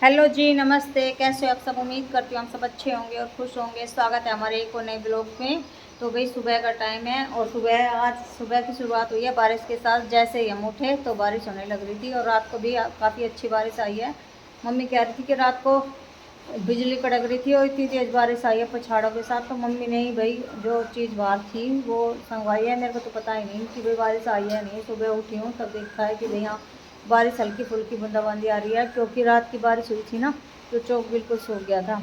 Hello जी, नमस्ते। कैसे हो आप सब? उम्मीद करती हूँ हम सब अच्छे होंगे और खुश होंगे। स्वागत है हमारे एक और नए ब्लॉग में। तो भाई सुबह का टाइम है और आज सुबह की शुरुआत हुई है बारिश के साथ। जैसे ही हम उठे तो बारिश होने लग रही थी और रात को भी काफ़ी अच्छी बारिश आई है। मम्मी कह रही थी कि रात को बिजली कड़क रही थी और इतनी तेज़ बारिश आई है पछाड़ों के साथ। तो मम्मी ने ही भाई जो चीज़ बाहर थी वो संगवाई है। मेरे को तो पता ही नहीं कि भाई बारिश आई है नहीं। सुबह उठी हूँ तब देखा है कि भाई हाँ बारिश हल्की फुल्की बूंदाबांदी आ रही है, क्योंकि रात की बारिश हुई थी ना तो चौक बिल्कुल सूख गया था।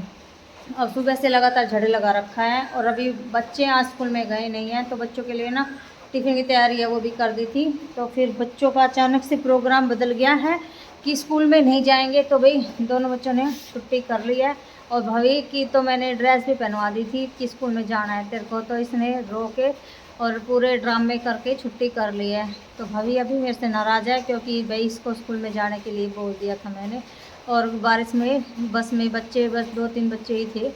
अब सुबह से लगातार झड़े लगा रखा है और अभी बच्चे आज स्कूल में गए नहीं हैं तो बच्चों के लिए ना टिफ़िन की तैयारी है वो भी कर दी थी। तो फिर बच्चों का अचानक से प्रोग्राम बदल गया है कि स्कूल में नहीं जाएंगे। तो भाई दोनों बच्चों ने छुट्टी कर ली है और भाभी की तो मैंने ड्रेस भी पहनवा दी थी कि स्कूल में जाना है तेरे को, तो इसने रो के और पूरे ड्रामे करके छुट्टी कर ली है। तो भाभी अभी मेरे से नाराज़ है क्योंकि भाई इसको स्कूल में जाने के लिए बोल दिया था मैंने। और बारिश में बस में बच्चे बस 2-3 बच्चे ही थे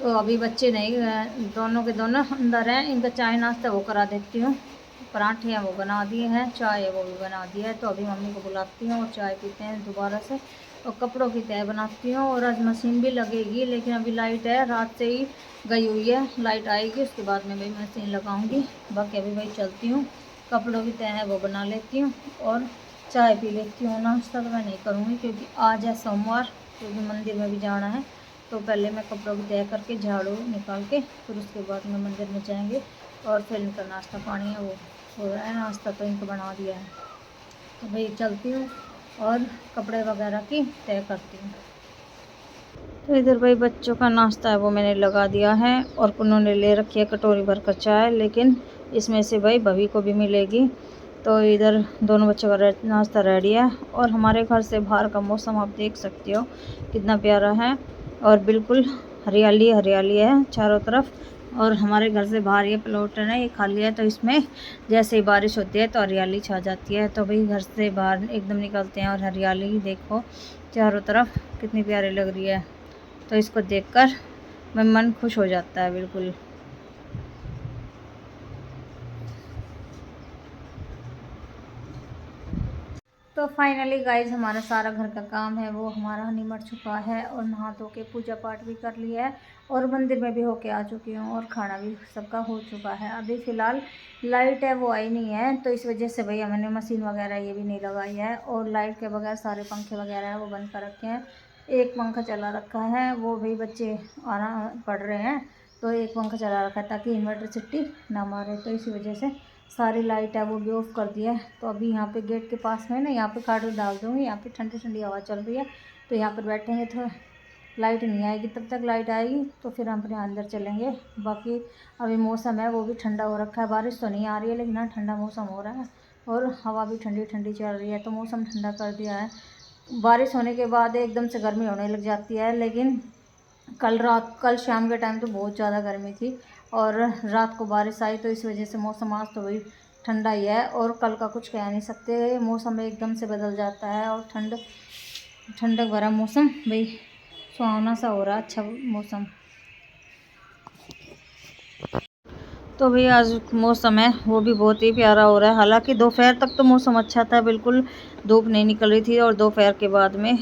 तो अभी बच्चे नहीं, दोनों के दोनों अंदर हैं। इनका चाय नाश्ता वो करा देती हूँ। पराठे हैं वो बना दिए हैं, चाय है वो भी बना दिया है। तो अभी मम्मी को बुलाती हूँ और चाय पीते हैं दोबारा से और कपड़ों की तय बनाती हूँ। और आज मशीन भी लगेगी लेकिन अभी लाइट है, रात से ही गई हुई है। लाइट आएगी उसके बाद में भाई मशीन लगाऊंगी। बाकी अभी भाई चलती हूँ, कपड़ों की तय है वो बना लेती हूँ और चाय पी लेती हूँ। नाश्ता तो मैं नहीं करूँगी क्योंकि आज है सोमवार, क्योंकि मंदिर में भी जाना है। तो पहले मैं कपड़ों की तय करके झाड़ू निकाल के फिर उसके बाद में मंदिर में जाएंगे और फिर इनका नाश्ता पानी है वो हो रहा है। नाश्ता तो इनको बना दिया है। तो भाई चलती हूँ और कपड़े वगैरह की तय करती हूँ। तो इधर भाई बच्चों का नाश्ता है वो मैंने लगा दिया है और उन्होंने ले रखी है कटोरी भर कर चाय, लेकिन इसमें से भाई भभी को भी मिलेगी। तो इधर दोनों बच्चों का नाश्ता रेडी है और हमारे घर से बाहर का मौसम आप देख सकते हो कितना प्यारा है और बिल्कुल हरियाली हरियाली है चारों तरफ। और हमारे घर से बाहर ये प्लॉट है ना, ये खाली है तो इसमें जैसे ही बारिश होती है तो हरियाली छा जाती है। तो भाई घर से बाहर एकदम निकलते हैं और हरियाली देखो चारों तरफ कितनी प्यारी लग रही है। तो इसको देखकर मैं मन खुश हो जाता है बिल्कुल। तो फाइनली गाइज हमारा सारा घर का काम है वो हमारा निमट चुका है और नहा धो के पूजा पाठ भी कर लिया है और मंदिर में भी होके आ चुकी हूँ और खाना भी सबका हो चुका है। अभी फ़िलहाल लाइट है वो आई नहीं है तो इस वजह से भैया मैंने मशीन वगैरह ये भी नहीं लगाई है और लाइट के बगैर सारे पंखे वगैरह है वो बंद कर रखे हैं। एक पंखा चला रखा है, वो भाई बच्चे आना पढ़ रहे हैं तो एक पंखा चला रखा है ताकि इन्वर्टर सिटी ना मारे। तो इसी वजह से सारी लाइट है वो भी ऑफ़ कर दिया है। तो अभी यहाँ पे गेट के पास में ना यहाँ पे खाट डाल दूँगी, यहाँ पे ठंडी ठंडी हवा चल रही है तो यहाँ पर बैठेंगे। तो लाइट नहीं आएगी, तब तक लाइट आएगी तो फिर हम अपने अंदर चलेंगे। बाकी अभी मौसम है वो भी ठंडा हो रखा है, बारिश तो नहीं आ रही है लेकिन हाँ ठंडा मौसम हो रहा है और हवा भी ठंडी ठंडी चल रही है तो मौसम ठंडा कर दिया है। बारिश होने के बाद एकदम से गर्मी होने लग जाती है, लेकिन कल शाम के टाइम तो बहुत ज़्यादा गर्मी थी और रात को बारिश आई तो इस वजह से मौसम आज तो वही ठंडा ही है। और कल का कुछ कह नहीं सकते, मौसम एकदम से बदल जाता है और ठंडक भरा मौसम भाई सुहावना सा हो रहा है, अच्छा मौसम। तो भाई आज मौसम है वो भी बहुत ही प्यारा हो रहा है। हालांकि दोपहर तक तो मौसम अच्छा था, बिल्कुल धूप नहीं निकल रही थी और दोपहर के बाद में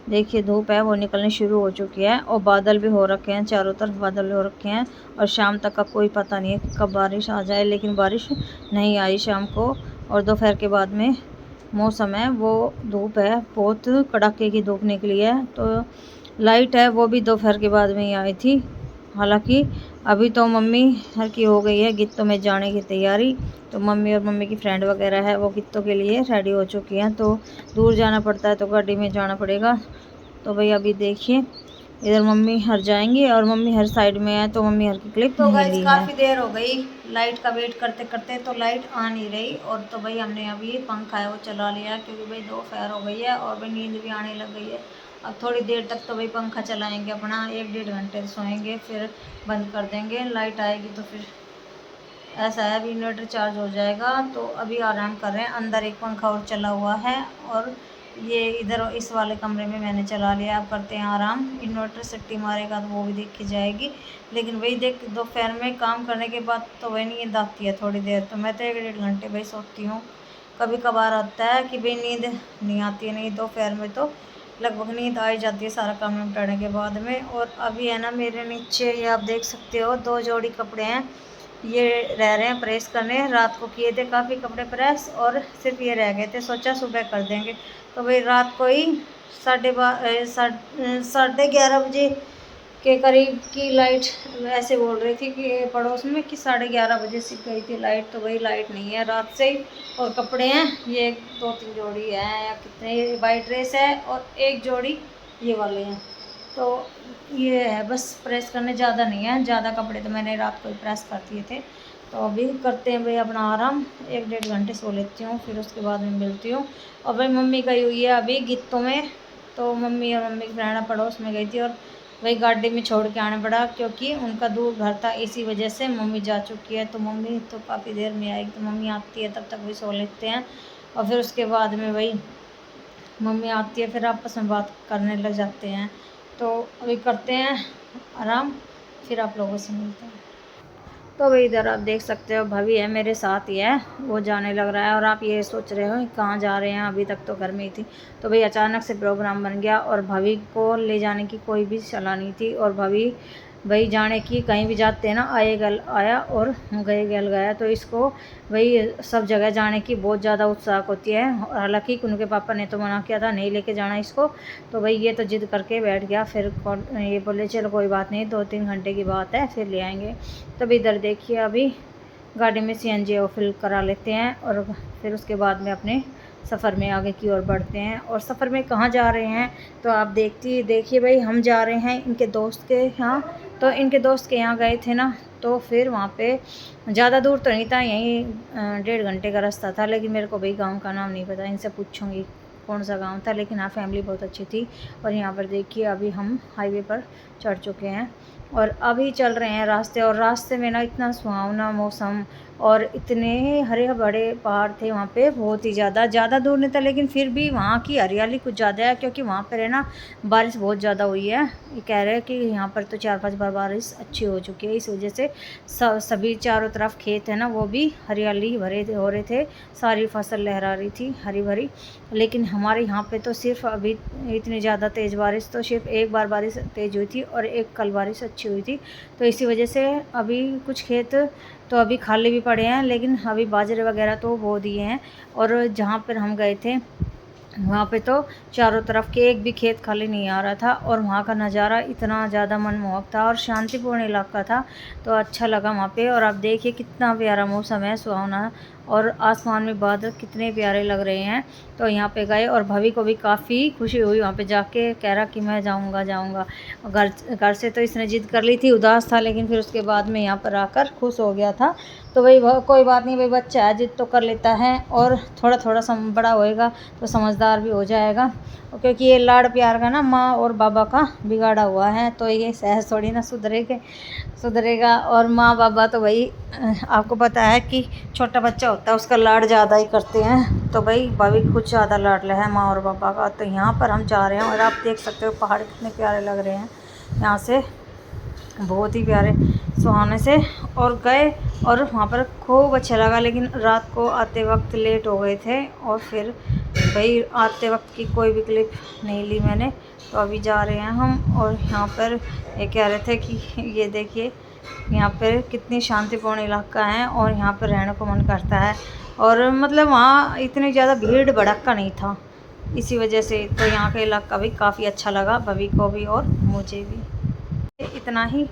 देखिए धूप है वो निकलनी शुरू हो चुकी है और बादल भी हो रखे हैं, चारों तरफ बादल हो रखे हैं और शाम तक का कोई पता नहीं है कि कब बारिश आ जाए, लेकिन बारिश नहीं आई शाम को। और दोपहर के बाद में मौसम है वो धूप है, बहुत कड़ाके की धूप निकली है। तो लाइट है वो भी दोपहर के बाद में ही आई थी। हालांकि अभी तो मम्मी हर की हो गई है गीतों में जाने की तैयारी। तो मम्मी और मम्मी की फ्रेंड वगैरह है वो गीतों के लिए रेडी हो चुकी हैं। तो दूर जाना पड़ता है तो गाड़ी में जाना पड़ेगा। तो भाई अभी देखिए इधर मम्मी हर जाएंगी और मम्मी हर साइड में है तो मम्मी हर की क्लिप तो नहीं ली है। काफ़ी देर हो गई लाइट का वेट करते करते तो लाइट आ नहीं रही और तो भाई हमने अभी पंखा है वो चला लिया क्योंकि भाई दोपहर हो गई है और भाई नींद भी आने लग गई है। अब थोड़ी देर तक तो भाई पंखा चलाएंगे अपना, 1-1.5 घंटे सोएंगे फिर बंद कर देंगे। लाइट आएगी तो फिर ऐसा है अभी इन्वर्टर चार्ज हो जाएगा तो अभी आराम कर रहे हैं। अंदर एक पंखा और चला हुआ है और ये इधर इस वाले कमरे में मैंने चला लिया। अब करते हैं आराम, इन्वर्टर सिट्टी मारेगा तो वो भी देखी जाएगी। लेकिन वही देख दोपहर में काम करने के बाद तो वही नींद आती है थोड़ी देर, तो मैं तो 1-1.5 घंटे भाई सोती हूँ। कभी कभार आता है कि भाई नींद नहीं आती है, नहीं दोपहर में तो लगभग नींद आ ही जाती है सारा काम निपटाने के बाद में। और अभी है ना मेरे नीचे ये आप देख सकते हो 2 जोड़ी कपड़े हैं, ये रह रहे हैं प्रेस करने। रात को किए थे काफ़ी कपड़े प्रेस और सिर्फ ये रह गए थे, सोचा सुबह कर देंगे। तो भाई रात को ही 11:30 बजे के करीब की लाइट, ऐसे बोल रही थी कि पड़ोस में कि 11:30 बजे से गई थी लाइट। तो वही लाइट नहीं है रात से ही। और कपड़े हैं ये 2-3 जोड़ी हैं या कितने, वाइट ड्रेस है और एक जोड़ी ये वाले हैं। तो ये है बस प्रेस करने, ज़्यादा नहीं है। ज़्यादा कपड़े तो मैंने रात को ही प्रेस कर दिए थे। तो अभी करते हैं भाई अपना आराम, 1-1.5 घंटे सो लेती हूँ, फिर उसके बाद में मिलती हूँ। और भाई मम्मी गई हुई है अभी गीतों में, तो मम्मी और मम्मी की फ्रेंड पड़ोस में गई थी और वही गाड़ी में छोड़ के आना पड़ा क्योंकि उनका दूर घर था, इसी वजह से मम्मी जा चुकी है। तो मम्मी तो काफ़ी देर में आएगी, तो मम्मी आती है तब तक वही सो लेते हैं। और फिर उसके बाद में वही मम्मी आती है, फिर आपस में बात करने लग जाते हैं। तो अभी करते हैं आराम, फिर आप लोगों से मिलते हैं। तो भाई इधर आप देख सकते हो भाभी है मेरे साथ ही है, वो जाने लग रहा है। और आप ये सोच रहे हो कहाँ जा रहे हैं, अभी तक तो घर में ही थी। तो भाई अचानक से प्रोग्राम बन गया और भाभी को ले जाने की कोई भी सलाह नहीं थी। और भाभी भाई जाने की, कहीं भी जाते हैं ना, आए गल आया और गए गल गया। तो इसको भाई सब जगह जाने की बहुत ज़्यादा उत्साह होती है। हालांकि उनके पापा ने तो मना किया था नहीं लेके जाना इसको, तो भाई ये तो जिद करके बैठ गया। फिर ये बोले चलो कोई बात नहीं, 2-3 घंटे की बात है, फिर ले आएंगे। तब इधर देखिए अभी गाड़ी में CNG फिल करा लेते हैं और फिर उसके बाद में अपने सफ़र में आगे की ओर बढ़ते हैं। और सफ़र में कहाँ जा रहे हैं तो आप देखिए भाई, हम जा रहे हैं इनके दोस्त के यहाँ। तो इनके दोस्त के यहाँ गए थे ना, तो फिर वहाँ पे ज़्यादा दूर तो नहीं था, यहीं 1.5 घंटे का रास्ता था। लेकिन मेरे को भाई गांव का नाम नहीं पता, इनसे पूछूंगी कौन सा गांव था। लेकिन हाँ फैमिली बहुत अच्छी थी। और यहाँ पर देखिए अभी हम हाईवे पर चढ़ चुके हैं और अभी चल रहे हैं रास्ते। और रास्ते में ना इतना सुहावना मौसम और इतने हरे भरे पहाड़ थे वहाँ पे, बहुत ही ज़्यादा दूर नहीं था। लेकिन फिर भी वहाँ की हरियाली कुछ ज़्यादा है क्योंकि वहाँ पर है ना बारिश बहुत ज़्यादा हुई है। ये कह रहे हैं कि यहाँ पर तो 4-5 बार बारिश अच्छी हो चुकी है, इस वजह से सभी चारों तरफ खेत है ना वो भी हरियाली भरे हो रहे थे, सारी फसल लहरा रही थी हरी भरी। लेकिन हमारे यहाँ पे तो सिर्फ अभी इतनी ज़्यादा तेज़ बारिश तो सिर्फ एक बार बारिश तेज़ हुई थी और एक कल बारिश अच्छी हुई थी। तो इसी वजह से अभी कुछ खेत तो अभी खाली भी पड़े हैं, लेकिन अभी बाजरे वगैरह तो बो दिए हैं। और जहाँ पर हम गए थे वहाँ पे तो चारों तरफ के एक भी खेत खाली नहीं आ रहा था। और वहाँ का नज़ारा इतना ज़्यादा मनमोहक था और शांतिपूर्ण इलाका था, तो अच्छा लगा वहाँ पे। और आप देखिए कितना प्यारा मौसम है, सुहावना, और आसमान में बादल कितने प्यारे लग रहे हैं। तो यहाँ पे गए और भाभी को भी काफ़ी खुशी हुई वहाँ पे जाके, कह रहा कि मैं जाऊँगा। घर से तो इसने जिद कर ली थी, उदास था, लेकिन फिर उसके बाद में यहाँ पर आकर खुश हो गया था। तो भाई कोई बात नहीं, भाई बच्चा है जिद तो कर लेता है और थोड़ा थोड़ा बड़ा होएगा तो समझदार भी हो जाएगा। क्योंकि ये लाड़ प्यार का ना माँ और बाबा का बिगाड़ा हुआ है, तो ये सहज थोड़ी ना सुधरेगा। और माँ बाबा तो भाई आपको पता है कि छोटा बच्चा होता है उसका लाड़ ज़्यादा ही करते हैं। तो भाई भाभी कुछ ज़्यादा लाडला है माँ और बाबा का। तो यहाँ पर हम जा रहे हैं और आप देख सकते हो पहाड़ कितने प्यारे लग रहे हैं यहाँ से, बहुत ही प्यारे सुहाने से। और गए और वहाँ पर खूब अच्छा लगा, लेकिन रात को आते वक्त लेट हो गए थे और फिर भाई आते वक्त की कोई भी क्लिप नहीं ली मैंने। तो अभी जा रहे हैं हम। और यहाँ पर ये कह रहे थे कि ये देखिए यहाँ पर कितनी शांतिपूर्ण इलाका है और यहाँ पर रहने को मन करता है। और मतलब वहाँ इतनी ज़्यादा भीड़ भड़क्का नहीं था, इसी वजह से तो यहाँ का इलाका भी काफ़ी अच्छा लगा भाभी को भी और मुझे भी। इतना ही।